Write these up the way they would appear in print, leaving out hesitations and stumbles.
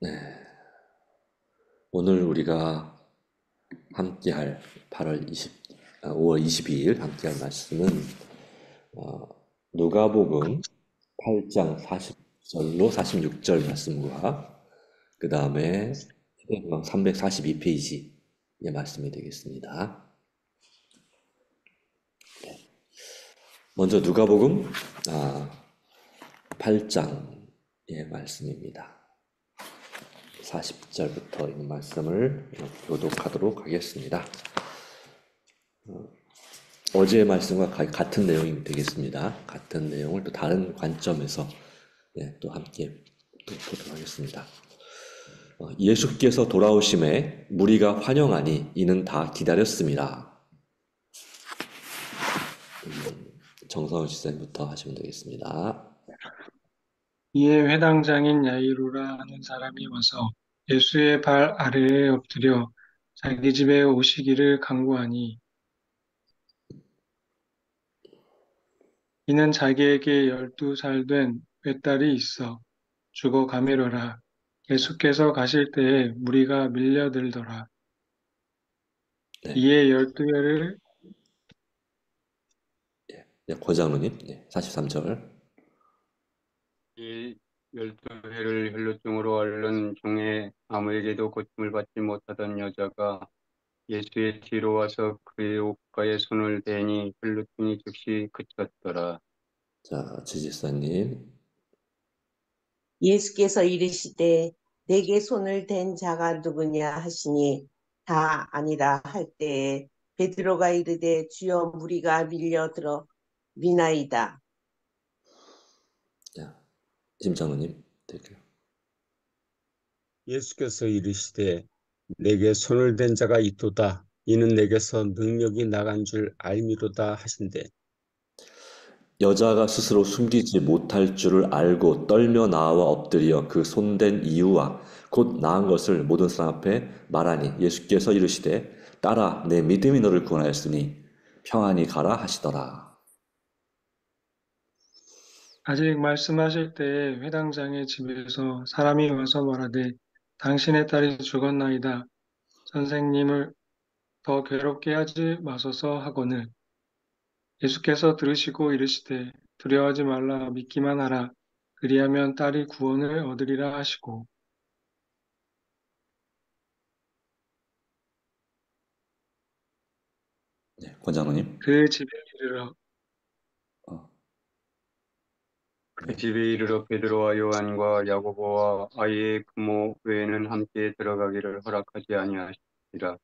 네, 오늘 우리가 함께할 5월 22일 함께할 말씀은 누가복음 8장 40절로 46절 말씀과 그 다음에 342페이지의 말씀이 되겠습니다. 먼저 누가복음 8장의 말씀입니다. 40절부터 이 말씀을 교독하도록 하겠습니다. 어제의 말씀과 같은 내용이 되겠습니다. 같은 내용을 또 다른 관점에서 또 함께 보도록 하겠습니다. 예수께서 돌아오심에 무리가 환영하니 이는 다 기다렸습니다. 정성훈 지사님부터 하시면 되겠습니다. 이에 회당장인 야이로라 하는 사람이 와서 예수의 발 아래에 엎드려 자기 집에 오시기를 간구하니 이는 자기에게 12살 된 외딸이 있어 죽어 가미러라. 네, 예수께서 가실 때에 무리가 밀려들더라. 네, 이에 12회를 네, 고장로님, 43절. 이 12회를 혈루증으로 앓는 중에 아무에게도 고침을 받지 못하던 여자가 예수의 뒤로 와서 그의 옷가에 손을 대니 혈루증이 즉시 그쳤더라. 자, 지지사님, 예수께서 이르시되 내게 손을 댄 자가 누구냐 하시니 다 아니라 할 때에 베드로가 이르되 주여 무리가 밀려들어 미나이다. 자, 심장로님, 드릴게요. 예수께서 이르시되 내게 손을 댄 자가 있도다. 이는 내게서 능력이 나간 줄 알미로다 하신대. 여자가 스스로 숨기지 못할 줄을 알고 떨며 나와 엎드려 그 손댄 이유와 곧 나은 것을 모든 사람 앞에 말하니 예수께서 이르시되 딸아 내 믿음이 너를 구원하였으니 평안히 가라 하시더라. 아직 말씀하실 때에 회당장의 집에서 사람이 와서 말하되 당신의 딸이 죽었나이다. 선생님을 더 괴롭게 하지 마소서 하거늘 예수께서 들으시고 이르시되 두려워하지 말라 믿기만 하라 그리하면 딸이 구원을 얻으리라 하시고 네, 권장로님. 그 집에 이르러 어, 그 네, 집에 이르러 베드로와 요한과 야고보와 아이의 부모 외에는 함께 들어가기를 허락하지 아니하시니라. 네,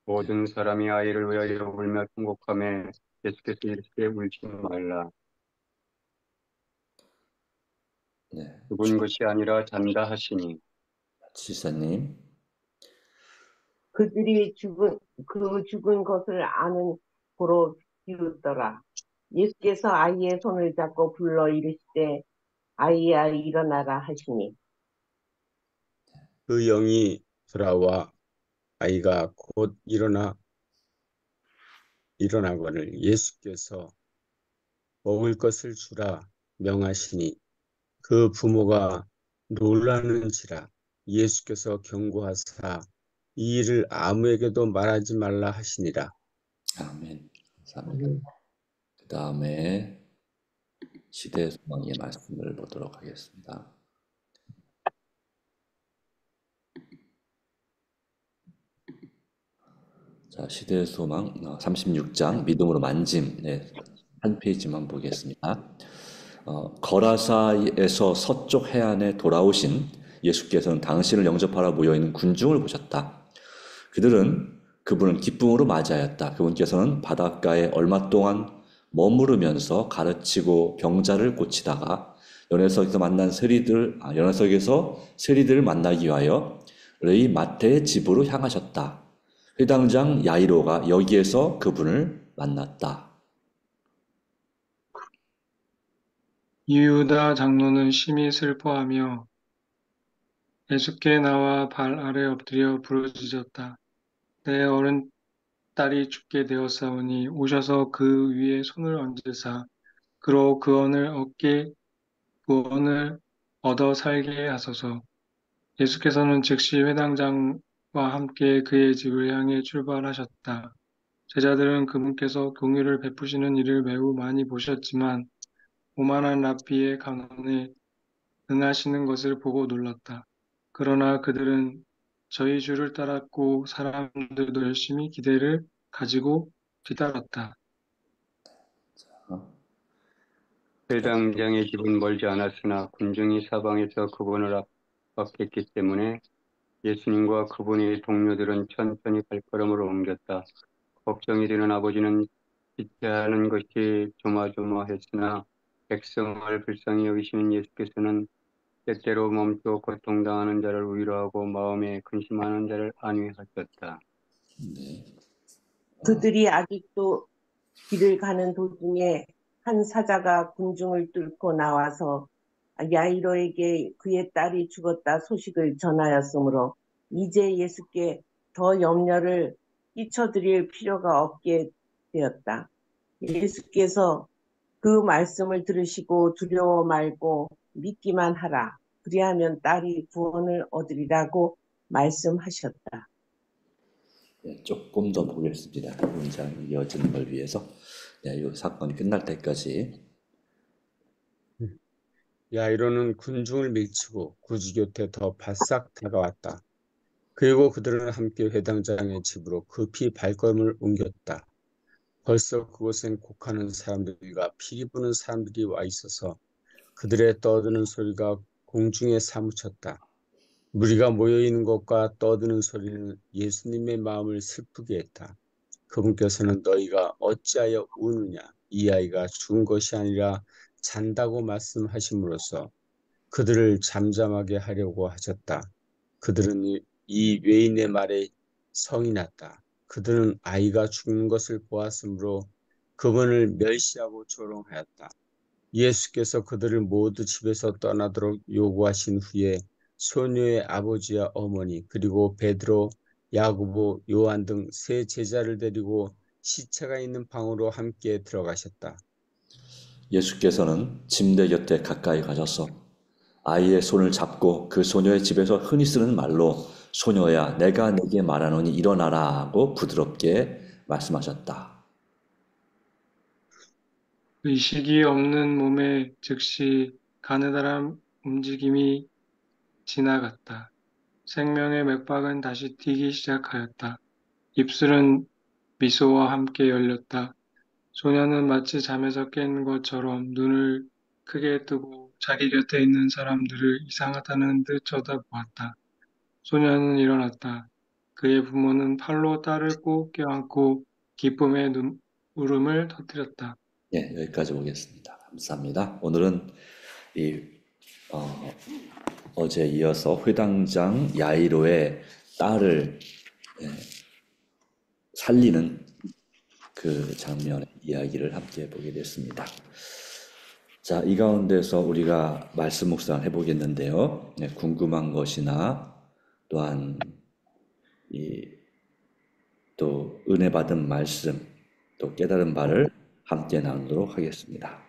모든 사람이 아이를 위하여 울며 통곡하며 예수께서 이르시되 울지 말라. 네, 죽은 것이 아니라 잔다 하시니 지지사님. 그들이 죽은 것을 아는 고로 비웃더라. 예수께서 아이의 손을 잡고 불러 이르시되 아이야 일어나라 하시니 그 영이 돌아와 아이가 곧 일어나거늘 예수께서 먹을 것을 주라 명하시니 그 부모가 놀라는지라. 예수께서 경고하사 이 일을 아무에게도 말하지 말라 하시니라. 아멘. 감사합니다. 그 다음에 시대의 소망의 말씀을 보도록 하겠습니다. 자, 시대의 소망 36장 믿음으로 만짐 한 페이지만 보겠습니다. 거라사에서 서쪽 해안에 돌아오신 예수께서는 당신을 영접하러 모여있는 군중을 보셨다. 그분은 기쁨으로 맞이하였다. 그분께서는 바닷가에 얼마 동안 머무르면서 가르치고 병자를 고치다가 연회석에서 세리들을 만나기 위하여 의 마태의 집으로 향하셨다. 회당장 야이로가 여기에서 그분을 만났다. 이유다 장로는 심히 슬퍼하며 예수께 나와 발 아래 엎드려 부르짖었다. 내 어른 딸이 죽게 되었사오니 오셔서 그 위에 손을 얹으사 그로 구원을 얻어 살게 하소서. 예수께서는 즉시 회당장과 함께 그의 집을 향해 출발하셨다. 제자들은 그분께서 공의를 베푸시는 일을 매우 많이 보셨지만 오만한 랍비의 간언에 응하시는 것을 보고 놀랐다. 그러나 그들은 저희 주를 따랐고 사람들도 열심히 기대를 가지고 뒤따랐다. 회당장의 집은 멀지 않았으나 군중이 사방에서 그분을 압박했기 때문에 예수님과 그분의 동료들은 천천히 발걸음을 옮겼다. 걱정이 되는 아버지는 지체하는 것이 조마조마했으나 백성을 불쌍히 여기시는 예수께서는 때때로 멈추어 고통당하는 자를 위로하고 마음에 근심하는 자를 안위하셨다. 그들이 아직도 길을 가는 도중에 한 사자가 군중을 뚫고 나와서 야이로에게 그의 딸이 죽었다 소식을 전하였으므로 이제 예수께 더 염려를 끼쳐드릴 필요가 없게 되었다. 예수께서 그 말씀을 들으시고 두려워 말고 믿기만 하라. 그리하면 딸이 구원을 얻으리라고 말씀하셨다. 네, 조금 더 보겠습니다. 문장 이어지는 걸 위해서. 네, 이 사건이 끝날 때까지. 야이로는 군중을 밀치고 구주 곁에 더 바싹 다가왔다. 그리고 그들은 함께 회당장의 집으로 급히 발걸음을 옮겼다. 벌써 그곳엔 곡하는 사람들과 피리 부는 사람들이 와 있어서 그들의 떠드는 소리가 공중에 사무쳤다. 무리가 모여 있는 것과 떠드는 소리는 예수님의 마음을 슬프게 했다. 그분께서는 너희가 어찌하여 우느냐? 이 아이가 죽은 것이 아니라 잔다고 말씀하심으로써 그들을 잠잠하게 하려고 하셨다. 그들은 이 외인의 말에 성이 났다. 그들은 아이가 죽는 것을 보았으므로 그분을 멸시하고 조롱하였다. 예수께서 그들을 모두 집에서 떠나도록 요구하신 후에 소녀의 아버지와 어머니 그리고 베드로, 야고보, 요한 등 세 제자를 데리고 시체가 있는 방으로 함께 들어가셨다. 예수께서는 침대 곁에 가까이 가셔서 아이의 손을 잡고 그 소녀의 집에서 흔히 쓰는 말로 소녀야 내가 네게 말하노니 일어나라 하고 부드럽게 말씀하셨다. 의식이 없는 몸에 즉시 가느다란 움직임이 지나갔다. 생명의 맥박은 다시 뛰기 시작하였다. 입술은 미소와 함께 열렸다. 소녀는 마치 잠에서 깬 것처럼 눈을 크게 뜨고 자기 곁에 있는 사람들을 이상하다는 듯 쳐다보았다. 소녀는 일어났다. 그의 부모는 팔로 딸을 꼭 껴안고 기쁨의 울음을 터뜨렸다. 예, 여기까지 보겠습니다. 감사합니다. 오늘은 이 어제 이어서 회당장 야이로의 딸을 살리는 그 장면의 이야기를 함께 보게 됐습니다. 자, 이 가운데서 우리가 말씀 묵상을 해보겠는데요. 네, 궁금한 것이나 또한 또 은혜 받은 말씀, 또 깨달은 바를 함께 나누도록 하겠습니다.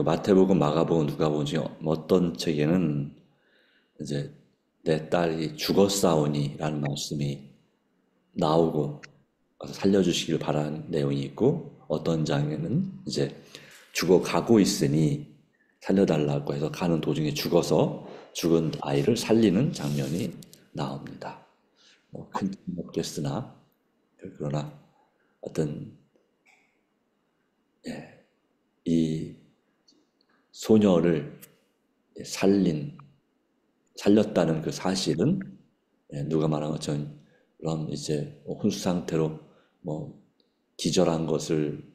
마태복음, 마가복음, 누가복음 중에 어떤 책에는 이제 내 딸이 죽었사오니라는 말씀이 나오고 살려주시길 바라는 내용이 있고 어떤 장에는 이제 죽어가고 있으니 살려달라고 해서 가는 도중에 죽어서 죽은 아이를 살리는 장면이 나옵니다. 큰 뜻은 없겠으나 그러나 어떤 이 소녀를 살렸다는 그 사실은 누가 말한 것처럼 이제 혼수 상태로 기절한 것을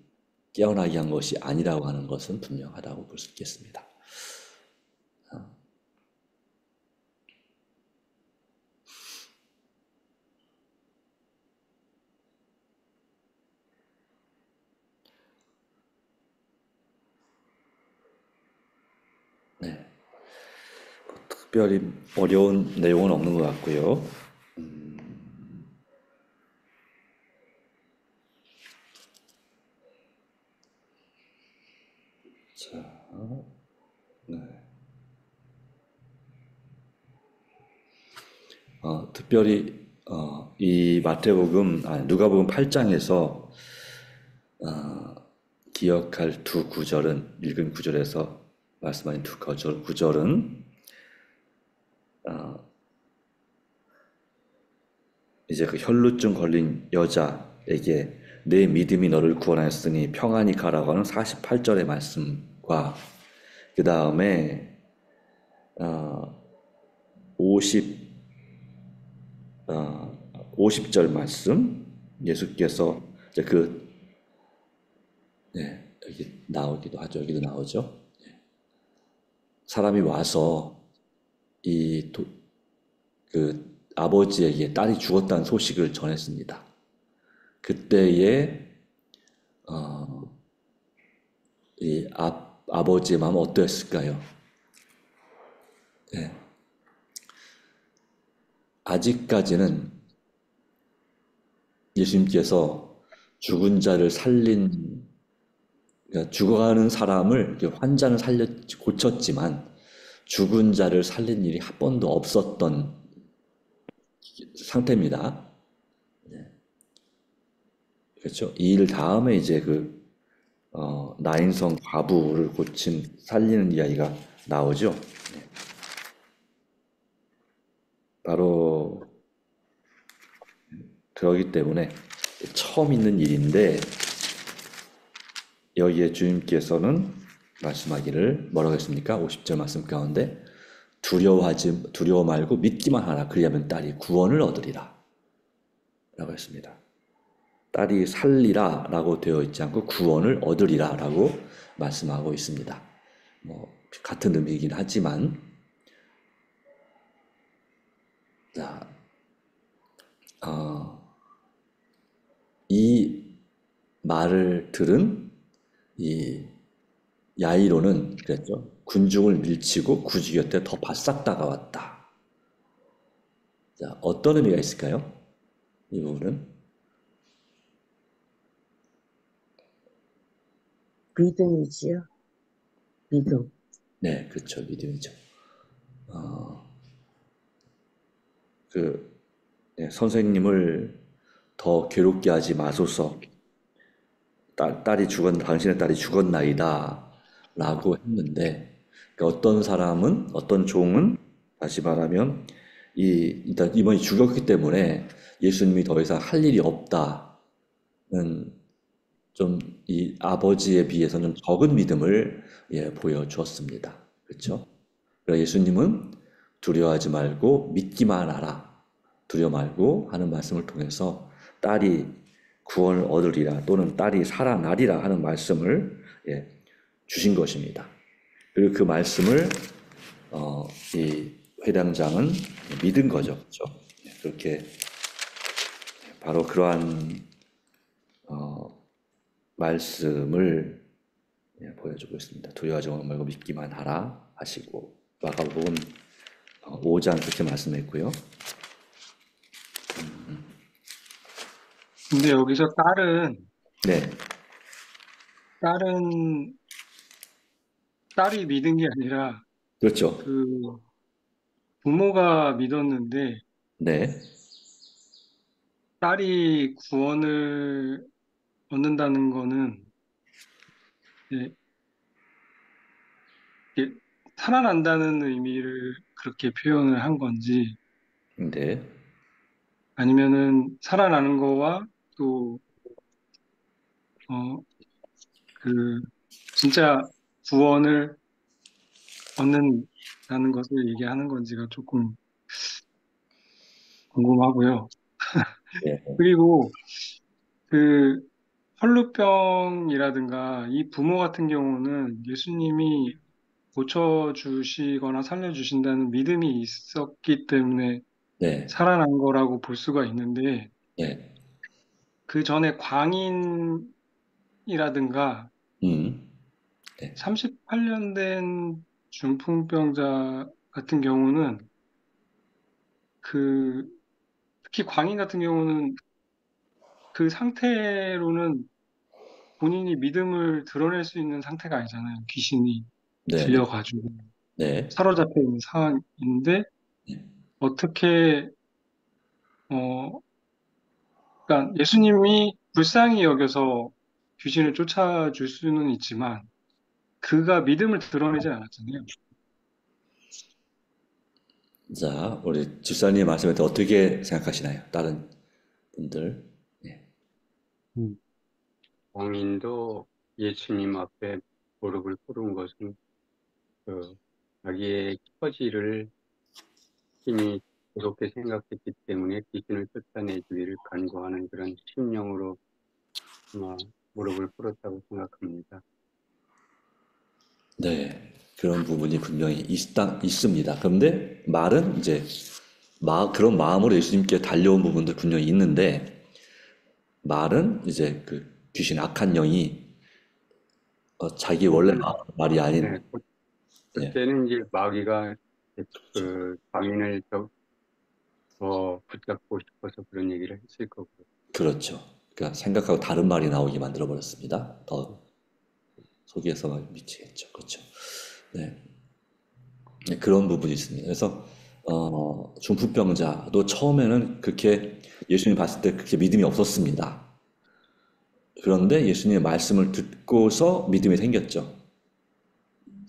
깨어나게 한 것이 아니라고 하는 것은 분명하다고 볼 수 있겠습니다. 특별히 어려운 내용은 없는 것 같고요. 자, 네. 특별히 이 마태복음, 누가복음 8장에서 기억할 두 구절은, 읽은 구절에서 말씀하신 두 구절은 이제 그 혈루증 걸린 여자에게 내 믿음이 너를 구원하였으니 평안히 가라고 하는 48절의 말씀과 그 다음에 50절 말씀, 예수께서 이제 여기 나오기도 하죠. 여기도 나오죠. 사람이 와서 그 아버지에게 딸이 죽었다는 소식을 전했습니다. 그때에 이 아버지의 마음은 어떠했을까요? 네. 아직까지는 예수님께서 죽은 자를 그러니까 죽어가는 사람을, 환자는 고쳤지만 죽은 자를 살린 일이 한 번도 없었던 상태입니다. 네. 그렇죠? 이 일 다음에 이제 나인성 과부를 살리는 이야기가 나오죠. 네. 바로 그러기 때문에 처음 있는 일인데 여기에 주님께서는 말씀하기를 뭐라고 했습니까? 50절 말씀 가운데 두려워 말고 믿기만 하라. 그리하면 딸이 구원을 얻으리라 라고 했습니다. 딸이 살리라 라고 되어 있지 않고 구원을 얻으리라 라고 말씀하고 있습니다. 같은 의미이긴 하지만, 자, 이 말을 들은 이 야이로는 그랬죠. 군중을 밀치고 구주 곁에 더 바싹 다가왔다. 자, 어떤 의미가 있을까요? 이 부분은? 믿음이지요. 믿음. 네, 그렇죠. 믿음이죠. 선생님을 더 괴롭게 하지 마소서. 당신의 딸이 죽었나이다 라고 했는데, 그러니까 어떤 종은 다시 말하면 일단 이번에 죽었기 때문에 예수님이 더 이상 할 일이 없다는, 좀 이 아버지에 비해서는 적은 믿음을 보여주었습니다. 그렇죠? 그러니까 예수님은 두려워하지 말고 믿기만 하라, 두려워 말고 하는 말씀을 통해서 딸이 구원을 얻으리라 또는 딸이 살아나리라 하는 말씀을 주신 것입니다. 그리고 그 말씀을 이 회당장은 믿은 거죠. 그렇죠? 그렇게 바로 그러한 말씀을 보여주고 있습니다. 두려워하지 말고 믿기만 하라 하시고, 마가복음 5장 그렇게 말씀했고요. 근데 여기서 네, 딸이 믿은 게 아니라 그렇죠. 그 부모가 믿었는데 네, 딸이 구원을 얻는다는 거는 이제 이게 살아난다는 의미를 그렇게 표현을 한 건지, 네, 아니면은 살아나는 거와 또 진짜 구원을 얻는다는 것을 얘기하는 건지가 조금 궁금하고요. 네, 그리고 그 혈루병이라든가 이 부모 같은 경우는 예수님이 고쳐주시거나 살려주신다는 믿음이 있었기 때문에 네, 살아난 거라고 볼 수가 있는데, 네, 그 전에 광인이라든가 네, 38년 된 중풍병자가 같은 경우는 그 특히 광인 같은 경우는 그 상태로는 본인이 믿음을 드러낼 수 있는 상태가 아니잖아요. 귀신이 네, 네, 들려가지고 네, 사로잡혀 있는 상황인데 네. 어떻게 그러니까 예수님이 불쌍히 여겨서 귀신을 쫓아줄 수는 있지만 그가 믿음을 드러내지 않았잖아요. 자, 우리 집사님 말씀에 대해 어떻게 생각하시나요? 다른 분들. 네. 광인도 예수님 앞에 무릎을 꿇은 것은 그 자기의 처지를 신이 그렇게 생각했기 때문에 귀신을 쫓아내주기를 간구하는 그런 심령으로 아마 무릎을 꿇었다고 생각합니다. 네, 그런 부분이 분명히 있습니다. 그런데 말은 이제 그런 마음으로 예수님께 달려온 부분도 분명히 있는데 말은 이제 그 귀신 악한 영이 자기 원래 말이 아닌 네, 예, 그때는 이제 마귀가 그 광인을 더 붙잡고 싶어서 그런 얘기를 했을 거고요. 그렇죠. 그러니까 생각하고 다른 말이 나오게 만들어 버렸습니다. 더 속에서 미치겠죠. 그렇죠. 네. 네, 그런 부분이 있습니다. 그래서 중풍병자도 처음에는 그렇게 예수님 봤을 때 그렇게 믿음이 없었습니다. 그런데 예수님의 말씀을 듣고서 믿음이 생겼죠.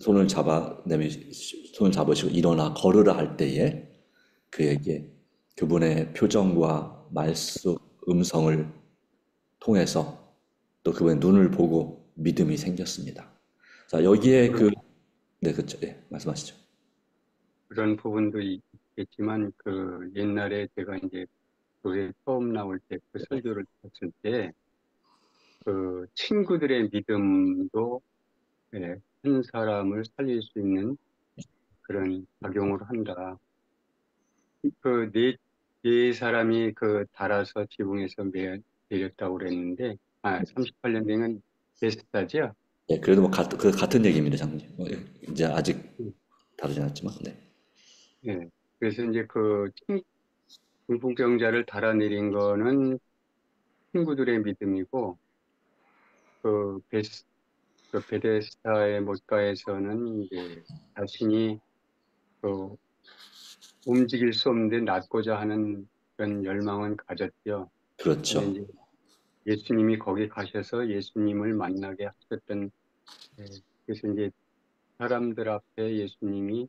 손을 잡으시고 일어나 걸으라 할 때에 그에게 그분의 표정과 말씀, 음성을 통해서 또 그분의 눈을 보고 믿음이 생겼습니다. 자, 여기에 네, 그렇죠. 예, 말씀하시죠. 그런 부분도 있겠지만 그 옛날에 제가 이제 교회 처음 나올 때 그 설교를 들었을 때 그 친구들의 믿음도 예, 한 사람을 살릴 수 있는 그런 작용을 한다. 네 사람이 그 달아서 지붕에서 내렸다고 그랬는데 38년 된 베스타죠. 예, 그래도 뭐 같은 얘기입니다, 장님. 예, 이제 아직 음, 다르진 않지만, 네. 예. 그래서 이제 그 중풍병자를 달아내린 거는 친구들의 믿음이고 그 그 베데스다의 못가에서는 이제 자신이 그 움직일 수 없는데 낫고자 하는 그런 열망은 가졌죠. 근데 그렇죠. 이제 예수님이 거기 가셔서 예수님을 만나게 하셨던 예, 그래서 이제 사람들 앞에 예수님이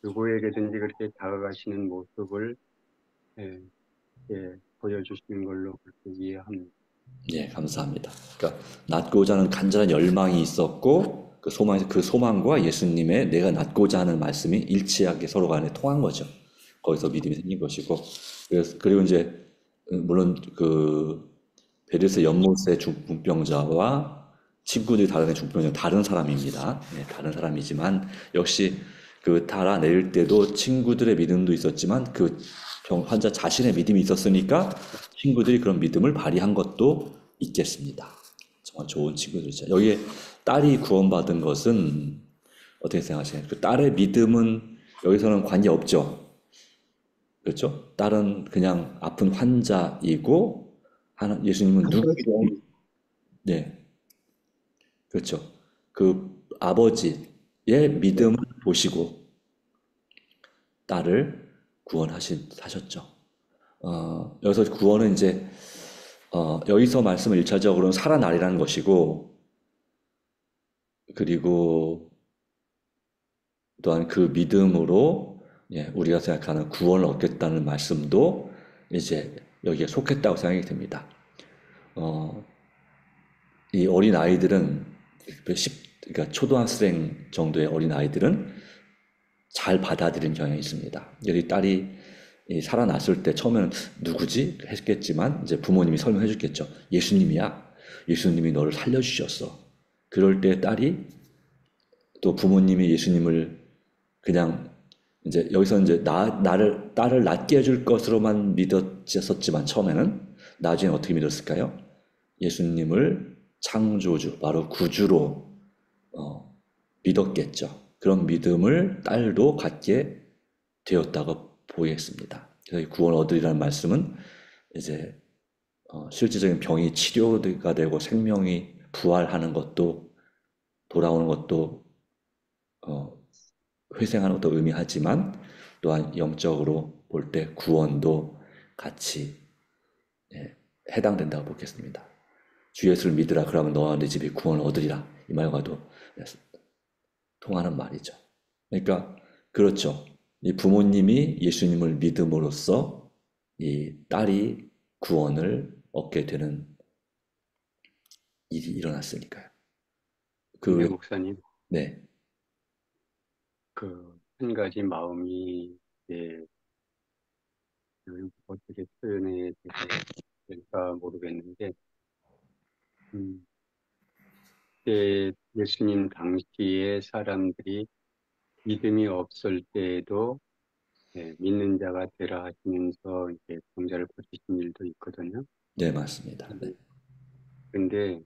누구에게든지 그렇게 다가가시는 모습을 예, 예, 보여주시는 걸로 그렇게 이해합니다. 예, 감사합니다. 그러니까 낫고자 하는 간절한 열망이 있었고 그 소망과 예수님의 내가 낫고자 하는 말씀이 일치하게 서로 간에 통한 거죠. 거기서 믿음이 생긴 것이고 그리고 이제 물론 그 베르스 연못의 중풍병자와 친구들이 다른 중풍병자 다른 사람입니다. 네, 다른 사람이지만 역시 그 달아내릴 때도 친구들의 믿음도 있었지만 그 환자 자신의 믿음이 있었으니까 친구들이 그런 믿음을 발휘한 것도 있겠습니다. 정말 좋은 친구들이죠. 여기에 딸이 구원받은 것은 어떻게 생각하세요? 그 딸의 믿음은 여기서는 관계없죠. 그렇죠? 딸은 그냥 아픈 환자이고 예수님은 누구이든 네, 그렇죠. 그 아버지의 믿음을 보시고 딸을 구원하셨죠. 여기서 구원은 이제 여기서 말씀은 일차적으로는 살아나리라는 것이고 그리고 또한 그 믿음으로 예, 우리가 생각하는 구원을 얻겠다는 말씀도 이제 여기에 속했다고 생각이 듭니다. 이 어린 아이들은 그러니까 초등학생 정도의 어린 아이들은 잘 받아들이는 경향이 있습니다. 여기 딸이 살아났을 때 처음에는 누구지 했겠지만 이제 부모님이 설명해 줬겠죠. 예수님이야. 예수님이 너를 살려주셨어. 그럴 때 딸이 또 부모님이 예수님을 그냥 이제 여기서 이제 딸을 낫게 해줄 것으로만 믿었었지만 처음에는 나중에 어떻게 믿었을까요? 예수님을 창조주, 바로 구주로 믿었겠죠. 그런 믿음을 딸도 갖게 되었다고 보겠습니다. 그래서 이 구원 얻으리라는 말씀은 이제 실질적인 병이 치료가 되고 생명이 부활하는 것도 돌아오는 것도 회생하는 것도 의미하지만 또한 영적으로 볼 때 구원도 같이 해당된다고 보겠습니다. 주 예수를 믿으라 그러면 너와 네 집이 구원을 얻으리라 이 말과도 통하는 말이죠. 그러니까 그렇죠. 이 부모님이 예수님을 믿음으로써 이 딸이 구원을 얻게 되는 일이 일어났으니까요. 네, 목사님, 네, 그 한 가지 마음이 어떻게 표현해야 될까 모르겠는데, 음, 예수님 당시에 사람들이 믿음이 없을 때에도 믿는 자가 되라 하시면서 이제 병자를 고치신 일도 있거든요. 네 맞습니다. 네, 근데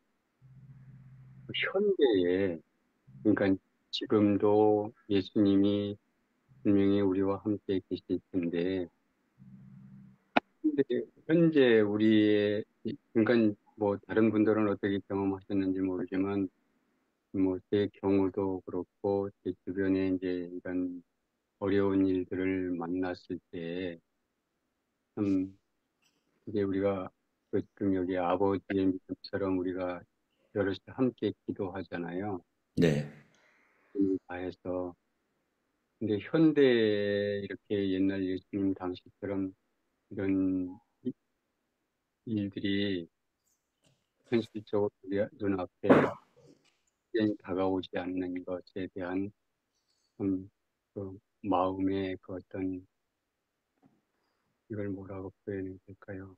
현대에, 그러니까 지금도 예수님이 분명히 우리와 함께 계실 텐데, 근데 현재 그러니까 뭐 다른 분들은 어떻게 경험하셨는지 모르지만, 뭐 제 경우도 그렇고 제 주변에 이제 이런 어려운 일들을 만났을 때, 참 이제 우리가 지금 여기 아버지의 믿음처럼 우리가 여럿이 함께 기도하잖아요. 네, 다 해서. 근데 현대 이렇게 옛날 예수님 당시처럼 이런 일들이 현실적으로 우리 눈앞에 다가오지 않는 것에 대한 그 마음의 그 어떤 이걸 뭐라고 표현해야 될까요?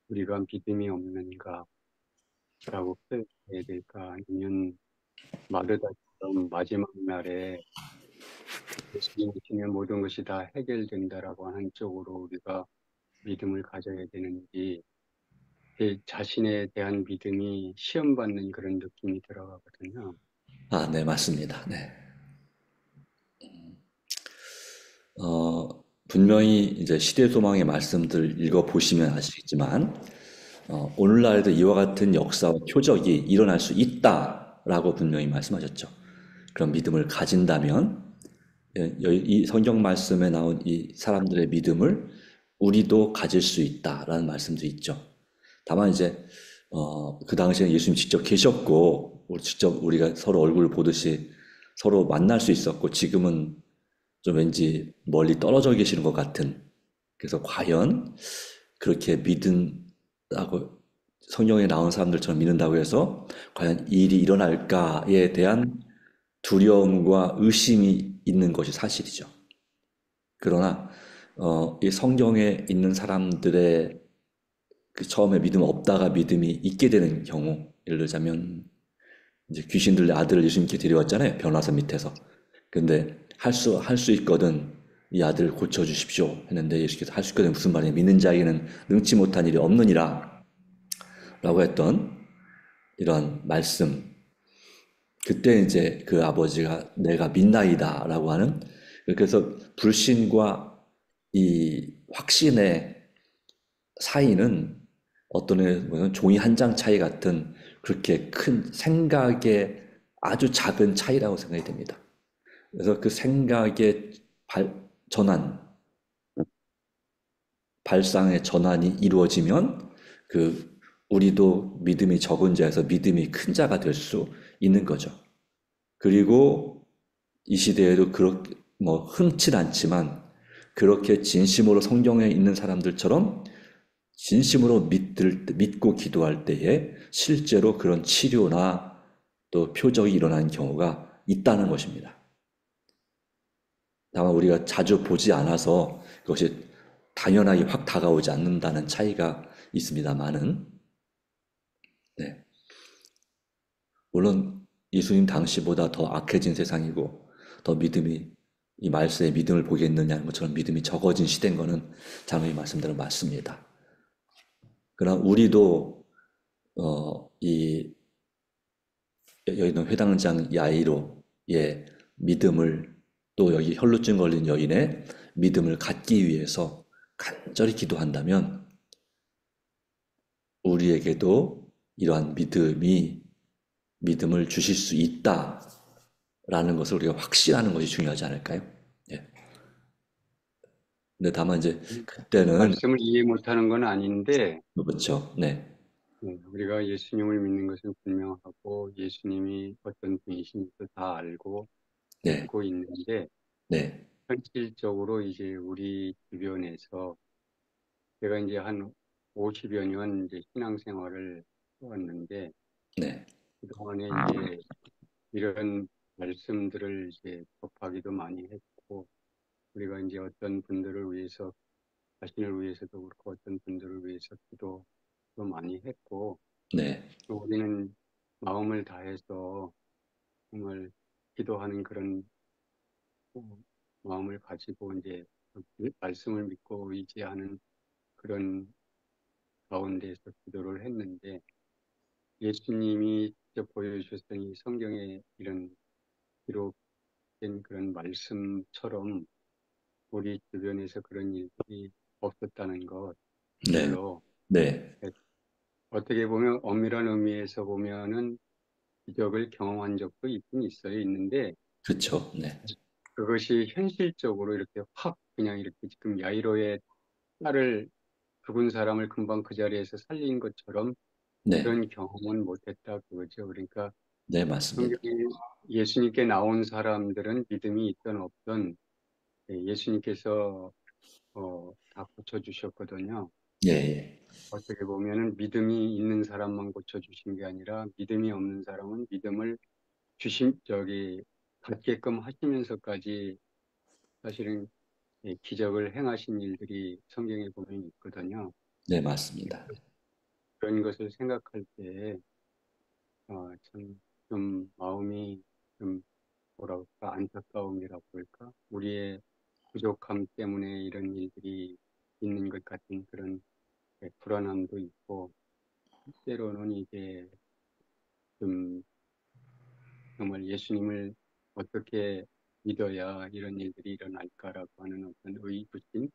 우리가 믿음이 없는가라고 표현해야 될까? 아니면 마르다처럼 마지막 날에 예수님 오시면 모든 것이 다 해결된다라고 하는 쪽으로 우리가 믿음을 가져야 되는지, 제 자신에 대한 믿음이 시험받는 그런 느낌이 들어가거든요. 네 맞습니다. 네, 분명히 이제 시대소망의 말씀들 읽어보시면 아시겠지만 오늘날에도 이와 같은 역사와 표적이 일어날 수 있다라고 분명히 말씀하셨죠. 그런 믿음을 가진다면 이 성경 말씀에 나온 이 사람들의 믿음을 우리도 가질 수 있다라는 말씀도 있죠. 다만 이제 그 당시에 예수님 직접 계셨고 직접 우리가 서로 얼굴을 보듯이 서로 만날 수 있었고 지금은 좀 왠지 멀리 떨어져 계시는 것 같은, 그래서 과연 그렇게 믿는다고 성경에 나온 사람들처럼 믿는다고 해서 과연 이 일이 일어날까에 대한 두려움과 의심이 있는 것이 사실이죠. 그러나 이 성경에 있는 사람들의 그 처음에 믿음 없다가 믿음이 있게 되는 경우, 예를 들자면 이제 귀신들의 아들을 예수님께 데려왔잖아요. 변화산 밑에서. 근데 할 수 있거든 이 아들 고쳐주십시오 했는데 예수께서 할 수 있거든 무슨 말이냐, 믿는 자에게는 능치 못한 일이 없느니라 라고 했던 이런 말씀, 그때 이제 그 아버지가 내가 믿나이다 라고 하는, 그래서 불신과 이 확신의 사이는 어떤 의미에서 보면 종이 한 장 차이 같은 그렇게 큰 생각의 아주 작은 차이라고 생각이 됩니다. 그래서 그 생각의 전환, 발상의 전환이 이루어지면 우리도 믿음이 적은 자에서 믿음이 큰 자가 될 수 있는 거죠. 그리고 이 시대에도 그렇게 흔치 않지만 그렇게 진심으로 성경에 있는 사람들처럼 진심으로 믿고 기도할 때에 실제로 그런 치료나 또 표적이 일어나는 경우가 있다는 것입니다. 다만 우리가 자주 보지 않아서 그것이 당연하게 확 다가오지 않는다는 차이가 있습니다만은, 네. 물론 예수님 당시보다 더 악해진 세상이고 더 이 말씀에 믿음을 보겠느냐는 것처럼 믿음이 적어진 시대인 거는 장로님 말씀대로 맞습니다. 그러나 우리도 이 여기는 회당장 야이로의 믿음을 또 여기 혈루증 걸린 여인의 믿음을 갖기 위해서 간절히 기도한다면 우리에게도 이러한 믿음을 주실 수 있다라는 것을 우리가 확신하는 것이 중요하지 않을까요? 예. 근데 다만 이제 그때는 말씀을 이해 못하는 건 아닌데 그렇죠. 네, 우리가 예수님을 믿는 것은 분명하고 예수님이 어떤 분이신지도 다 알고 네, 믿고 있는데 네, 현실적으로 이제 우리 주변에서 제가 이제 한 50여 년 이제 신앙생활을 해왔는데 네, 그동안에 이제 이런 말씀들을 이제 접하기도 많이 했고 우리가 이제 어떤 분들을 위해서 자신을 위해서도 그렇고 어떤 분들을 위해서 기도도 많이 했고 네, 또 우리는 마음을 다해서 정말 기도하는 그런 마음을 가지고 이제 말씀을 믿고 의지하는 그런 가운데서 기도를 했는데 예수님이 직접 보여주셨던 이 성경에 이런 기록된 그런 말씀처럼 우리 주변에서 그런 일들이 없었다는 것, 네, 별로 네, 어떻게 보면 엄밀한 의미에서 보면은 기적을 경험한 적도 있긴 있는데 그렇죠. 네, 그것이 현실적으로 이렇게 확 그냥 이렇게 지금 야이로의 딸을 죽은 사람을 금방 그 자리에서 살린 것처럼 네, 그런 경험은 못했다 그거죠. 그러니까 네, 맞습니다. 성경에 예수님께 나온 사람들은 믿음이 있든 없든 예수님께서 다 고쳐주셨거든요. 예, 예, 어떻게 보면은 믿음이 있는 사람만 고쳐주신 게 아니라 믿음이 없는 사람은 믿음을 갖게끔 하시면서까지 사실은 기적을 행하신 일들이 성경에 보면 있거든요. 네, 맞습니다. 그런 것을 생각할 때, 참, 좀 마음이 좀 뭐라 그럴까, 안타까움이라고 할까? 우리의 부족함 때문에 이런 일들이 있는 것 같은 그런 불안함도 있고, 때로는 이게 좀 정말 예수님을 어떻게 믿어야 이런 일들이 일어날까라고 하는 어떤 의구심,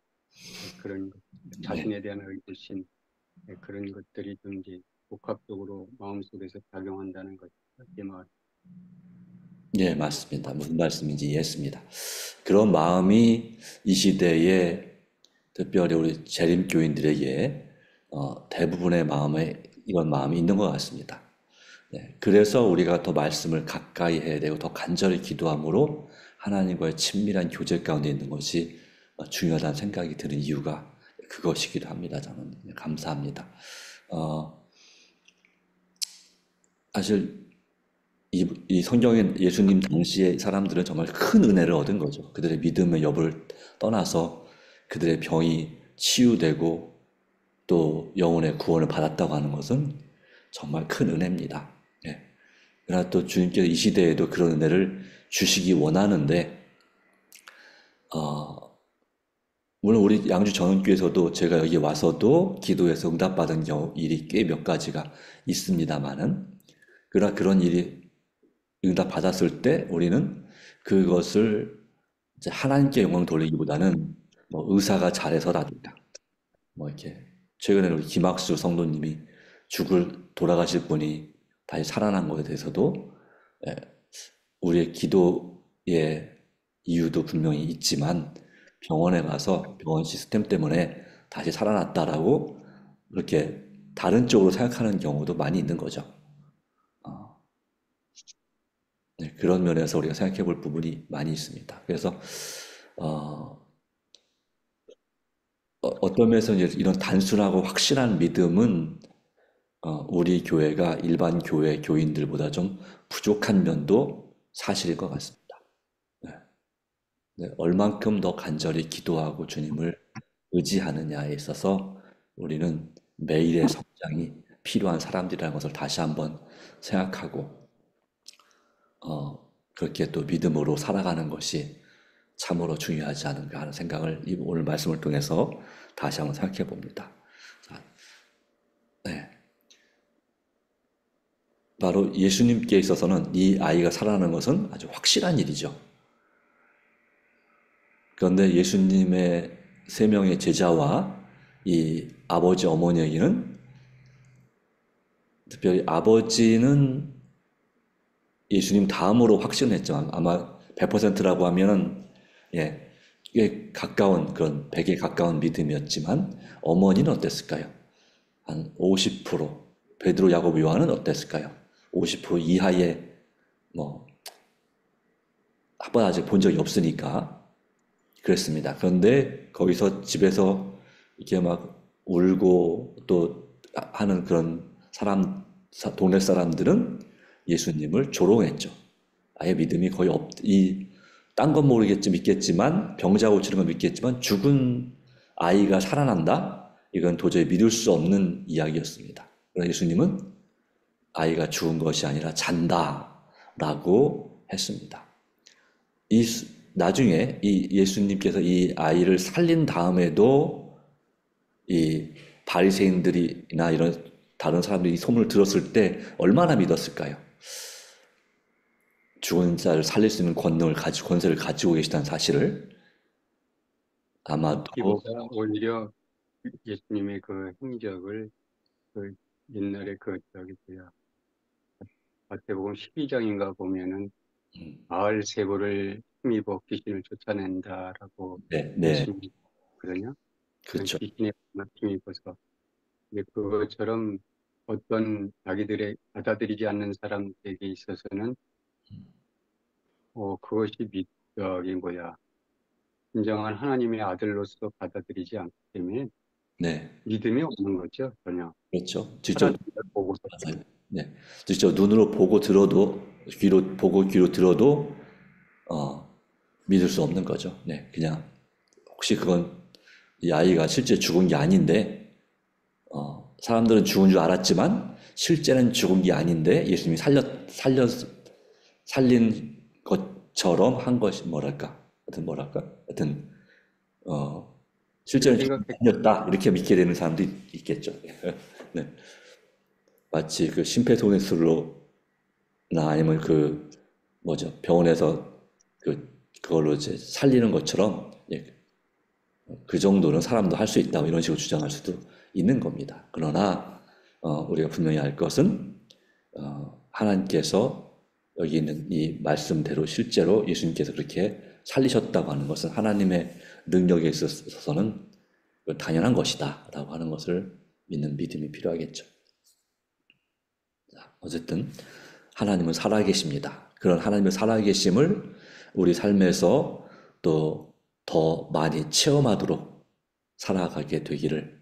그런 것, 네. 자신에 대한 의구심, 그런 것들이 좀 이제 복합적으로 마음속에서 작용한다는 것이 제 말. 예, 맞습니다. 무슨 말씀인지 이해했습니다. 그런 마음이 이 시대에 특별히 우리 재림교인들에게 대부분의 마음에 이런 마음이 있는 것 같습니다. 네, 그래서 우리가 더 말씀을 가까이 해야 되고 더 간절히 기도함으로 하나님과의 친밀한 교제 가운데 있는 것이 중요하다는 생각이 드는 이유가 그것이기도 합니다. 저는 감사합니다. 어, 사실 이 성경에 예수님 당시의 사람들은 정말 큰 은혜를 얻은 거죠. 그들의 믿음의 여부를 떠나서 그들의 병이 치유되고 또 영혼의 구원을 받았다고 하는 것은 정말 큰 은혜입니다. 예. 그러나 또 주님께서 이 시대에도 그런 은혜를 주시기 원하는데, 물론 우리 양주 전원교에서도 제가 여기 와서도 기도해서 응답받은 일이 꽤 몇 가지가 있습니다만은, 그러나 그런 일이 응답받았을 때 우리는 그것을 이제 하나님께 영광 돌리기보다는 뭐 의사가 잘해서라든가 뭐 이렇게 최근에 우리 김학수 성도님이 돌아가실 분이 다시 살아난 것에 대해서도 예, 우리의 기도의 이유도 분명히 있지만 병원에 가서 병원 시스템 때문에 다시 살아났다라고 그렇게 다른 쪽으로 생각하는 경우도 많이 있는 거죠. 네, 그런 면에서 우리가 생각해 볼 부분이 많이 있습니다. 그래서 어, 떤 면에서 이제 이런 단순하고 확실한 믿음은 우리 교회가 일반 교회 교인들보다 좀 부족한 면도 사실일 것 같습니다. 네. 네, 얼만큼 더 간절히 기도하고 주님을 의지하느냐에 있어서 우리는 매일의 성장이 필요한 사람들이라는 것을 다시 한번 생각하고 그렇게 또 믿음으로 살아가는 것이 참으로 중요하지 않은가 하는 생각을 오늘 말씀을 통해서 다시 한번 생각해 봅니다. 자, 네. 바로 예수님께 있어서는 이 아이가 살아나는 것은 아주 확실한 일이죠. 그런데 예수님의 세 명의 제자와 이 아버지 어머니에게는, 특별히 아버지는 예수님 다음으로 확신했지만 아마 100%라고 하면은 예, 꽤 가까운 그런 100에 가까운 믿음이었지만 어머니는 어땠을까요? 한 50%, 베드로, 야고보, 요한은 어땠을까요? 50% 이하의 뭐 한 번 아직 본 적이 없으니까 그랬습니다. 그런데 거기서 집에서 이렇게 막 울고 또 하는 그런 동네 사람들은 예수님을 조롱했죠. 아예 믿음이 거의 딴 건 모르겠지 믿겠지만, 병자 고치는 건 믿겠지만 죽은 아이가 살아난다? 이건 도저히 믿을 수 없는 이야기였습니다. 그러나 예수님은 아이가 죽은 것이 아니라 잔다라고 했습니다. 나중에 이 예수님께서 이 아이를 살린 다음에도 이 바리새인들이나 이런 다른 사람들이 이 소문을 들었을 때 얼마나 믿었을까요? 죽은 자를 살릴 수 있는 권세를 가지고 계시다는 사실을. 아마도 이보다 오히려 예수님의 그 행적을 그 옛날에 마태복음 12장인가 보면은 바알세부를 힘입어 귀신을 쫓아낸다라고 네, 예수님이 거든요. 그렇죠. 귀신에 힘입어서. 근데 그것처럼 어떤 자기들의 받아들이지 않는 사람들에게 있어서는 그것이 진정한 하나님의 아들로서 받아들이지 않기 때문에 네, 믿음이 없는 거죠, 전혀. 그렇죠. 직접 하나님을 보고서 맞아요. 네, 직접 눈으로 보고 들어도 귀로 들어도 믿을 수 없는 거죠. 네, 그냥 혹시 그건 이 아이가 실제 죽은 게 아닌데 사람들은 죽은 줄 알았지만 실제는 죽은 게 아닌데 예수님이 살린 것처럼 한 것이 하여튼 실제는 죽은 게 아니었다 이렇게 믿게 되는 사람도 있겠죠. 네. 마치 그 심폐소생술로나 아니면 병원에서 그걸로 이제 살리는 것처럼 그 정도는 사람도 할 수 있다 이런 식으로 주장할 수도 있는 겁니다. 그러나 우리가 분명히 알 것은 하나님께서 여기 있는 이 말씀대로 실제로 예수님께서 그렇게 살리셨다고 하는 것은 하나님의 능력에 있어서는 당연한 것이다 라고 하는 것을 믿는 믿음이 필요하겠죠. 어쨌든 하나님은 살아계십니다. 그런 하나님의 살아계심을 우리 삶에서 또 더 많이 체험하도록 살아가게 되기를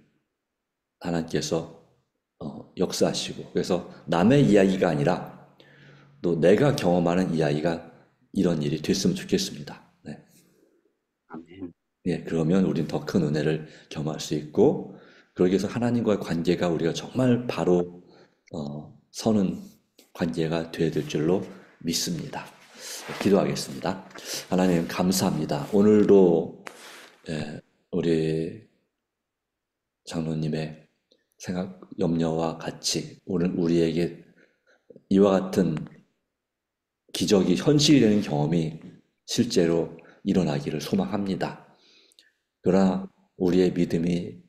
하나님께서 역사하시고, 그래서 남의 이야기가 아니라 또 내가 경험하는 이야기가 이런 일이 됐으면 좋겠습니다. 네. 아멘. 예, 그러면 우리는 더 큰 은혜를 경험할 수 있고, 그러기 위해서 하나님과의 관계가 우리가 정말 바로 서는 관계가 되어야 될 줄로 믿습니다. 기도하겠습니다. 하나님 감사합니다. 오늘도 우리 장로님의 생각, 염려와 같이 오늘 우리에게 이와 같은 기적이 현실이 되는 경험이 실제로 일어나기를 소망합니다. 그러나 우리의 믿음이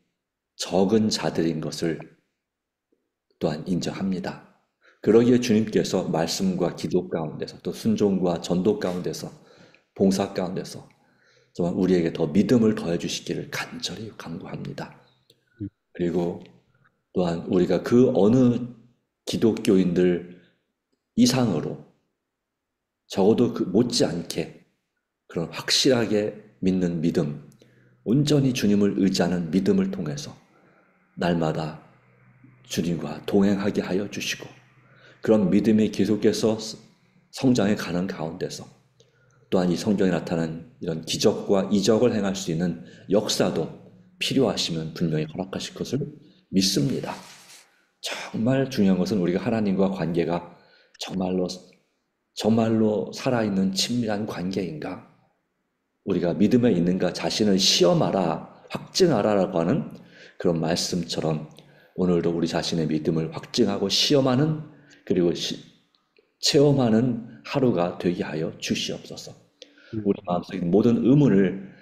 적은 자들인 것을 또한 인정합니다. 그러기에 주님께서 말씀과 기도 가운데서 또 순종과 전도 가운데서 봉사 가운데서 정말 우리에게 더 믿음을 더해 주시기를 간절히 간구합니다. 그리고 또한 우리가 그 어느 기독교인들 이상으로 적어도 못지않게 그런 확실하게 믿는 믿음, 온전히 주님을 의지하는 믿음을 통해서 날마다 주님과 동행하게 하여 주시고, 그런 믿음이 계속해서 성장해 가는 가운데서 또한 이 성경에 나타난 이런 기적과 이적을 행할 수 있는 역사도 필요하시면 분명히 허락하실 것을 믿습니다. 정말 중요한 것은 우리가 하나님과 관계가 정말로 살아있는 친밀한 관계인가? 우리가 믿음에 있는가 자신을 시험하라, 확증하라라고 하는 그런 말씀처럼 오늘도 우리 자신의 믿음을 확증하고 시험하는 그리고 체험하는 하루가 되게 하여 주시옵소서. 우리 마음속의 모든 의문을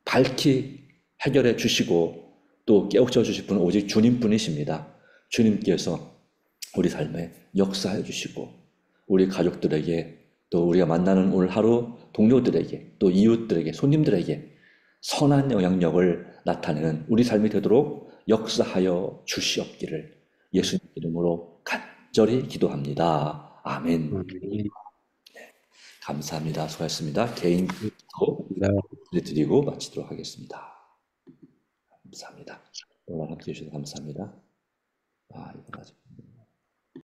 밝히 해결해 주시고 또 깨우쳐 주실 분은 오직 주님뿐이십니다. 주님께서 우리 삶에 역사해 주시고 우리 가족들에게 또 우리가 만나는 오늘 하루 동료들에게 또 이웃들에게 손님들에게 선한 영향력을 나타내는 우리 삶이 되도록 역사하여 주시옵기를 예수님 이름으로 간절히 기도합니다. 아멘. 감사합니다. 수고하셨습니다. 개인 기도 드리고 마치도록 하겠습니다. 감사합니다. 오늘 함께 해주셔서 감사합니다. 이거 아직